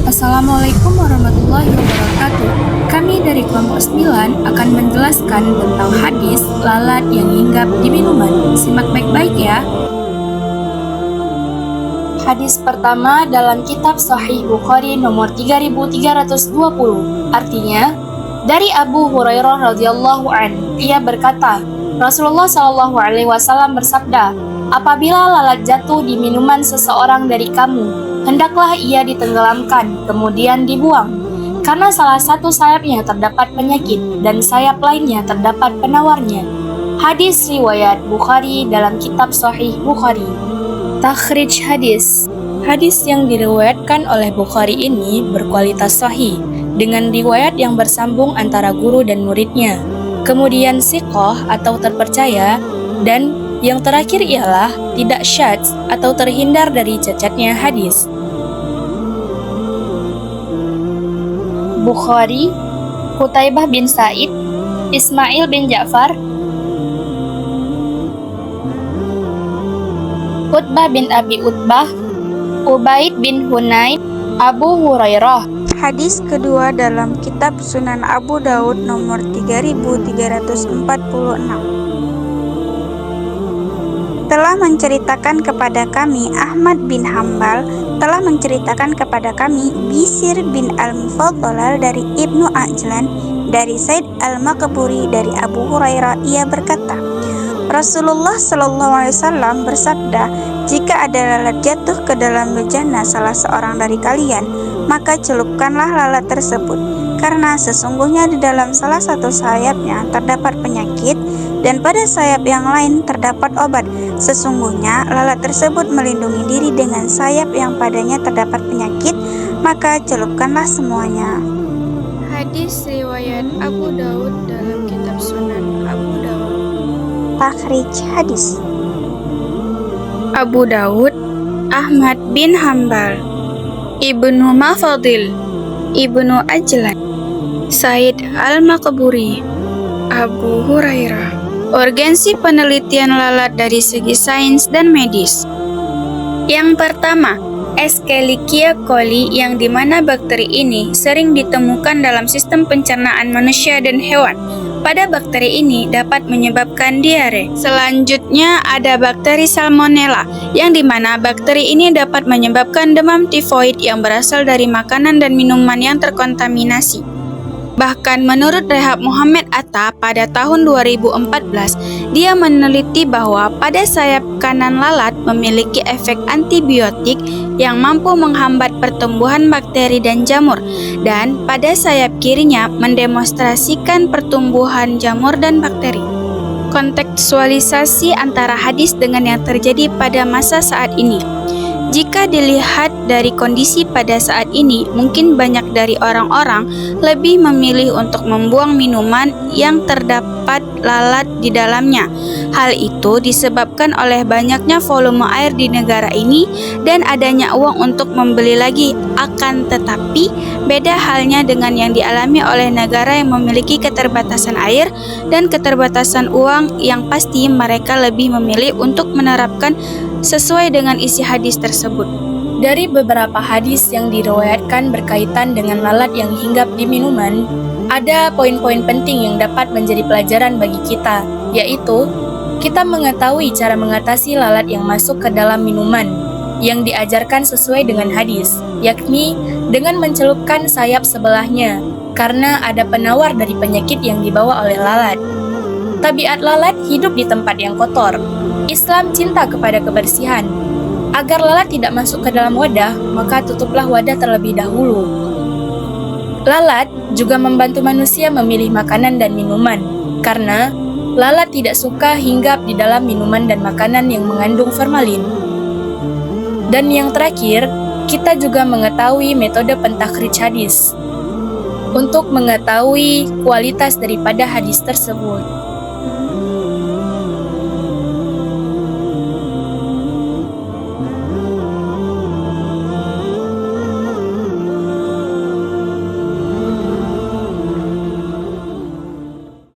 Assalamualaikum warahmatullahi wabarakatuh. Kami dari kelompok 9 akan menjelaskan tentang hadis lalat yang hinggap di minuman. Simak baik-baik ya. Hadis pertama dalam kitab Sahih Bukhari nomor 3320. Artinya, dari Abu Hurairah radhiyallahu an, ia berkata, Rasulullah shallallahu alaihi wasallam bersabda, apabila lalat jatuh di minuman seseorang dari kamu, hendaklah ia ditenggelamkan, kemudian dibuang, karena salah satu sayapnya terdapat penyakit dan sayap lainnya terdapat penawarnya. Hadis riwayat Bukhari dalam kitab Sahih Bukhari. Takhrij hadis. Hadis yang diriwayatkan oleh Bukhari ini berkualitas sahih, dengan riwayat yang bersambung antara guru dan muridnya. Kemudian siqah atau terpercaya, dan yang terakhir ialah tidak syadz atau terhindar dari cacatnya hadis. Bukhari, Qutaibah bin Sa'id, Ismail bin Ja'far, Utbah bin Abi Utbah, Ubaid bin Hunain, Abu Hurairah. Hadis kedua dalam kitab Sunan Abu Daud nomor 3346. Telah menceritakan kepada kami Ahmad bin Hambal, telah menceritakan kepada kami Bisir bin Al-Mufaddal dari Ibnu Ajlan, dari Said Al-Maqburi dari Abu Hurairah, ia berkata, Rasulullah Shallallahu Alaihi Wasallam bersabda, jika ada lalat jatuh ke dalam bejana salah seorang dari kalian, maka celupkanlah lalat tersebut, karena sesungguhnya di dalam salah satu sayapnya terdapat penyakit, dan pada sayap yang lain terdapat obat. Sesungguhnya lalat tersebut melindungi diri dengan sayap yang padanya terdapat penyakit, maka celupkanlah semuanya. Hadis riwayat Abu Daud dalam kitab Sunan Abu Daud. Takhrij hadis. Abu Daud, Ahmad bin Hambal, Ibnu Mafadil, Ibnu Ajlan, Said Al-Maqburi, Abu Hurairah. Urgensi penelitian lalat dari segi sains dan medis. Yang pertama, Escherichia coli, yang dimana bakteri ini sering ditemukan dalam sistem pencernaan manusia dan hewan. Pada bakteri ini dapat menyebabkan diare. Selanjutnya ada bakteri Salmonella, yang dimana bakteri ini dapat menyebabkan demam tifoid yang berasal dari makanan dan minuman yang terkontaminasi. Bahkan menurut Rehab Muhammad Atta pada tahun 2014, dia meneliti bahwa pada sayap kanan lalat memiliki efek antibiotik yang mampu menghambat pertumbuhan bakteri dan jamur, dan pada sayap kirinya mendemonstrasikan pertumbuhan jamur dan bakteri. Kontekstualisasi antara hadis dengan yang terjadi pada masa saat ini. Jika dilihat dari kondisi pada saat ini, mungkin banyak dari orang-orang lebih memilih untuk membuang minuman yang terdapat lalat di dalamnya. Hal itu disebabkan oleh banyaknya volume air di negara ini dan adanya uang untuk membeli lagi. Akan tetapi, beda halnya dengan yang dialami oleh negara yang memiliki keterbatasan air dan keterbatasan uang, yang pasti mereka lebih memilih untuk menerapkan sesuai dengan isi hadis tersebut. Dari beberapa hadis yang diriwayatkan berkaitan dengan lalat yang hinggap di minuman, ada poin-poin penting yang dapat menjadi pelajaran bagi kita, yaitu kita mengetahui cara mengatasi lalat yang masuk ke dalam minuman yang diajarkan sesuai dengan hadis, yakni dengan mencelupkan sayap sebelahnya, karena ada penawar dari penyakit yang dibawa oleh lalat. Tabiat lalat hidup di tempat yang kotor. Islam cinta kepada kebersihan. Agar lalat tidak masuk ke dalam wadah, maka tutuplah wadah terlebih dahulu. Lalat juga membantu manusia memilih makanan dan minuman, karena lalat tidak suka hinggap di dalam minuman dan makanan yang mengandung formalin. Dan yang terakhir, kita juga mengetahui metode pentakhrij hadis untuk mengetahui kualitas daripada hadis tersebut.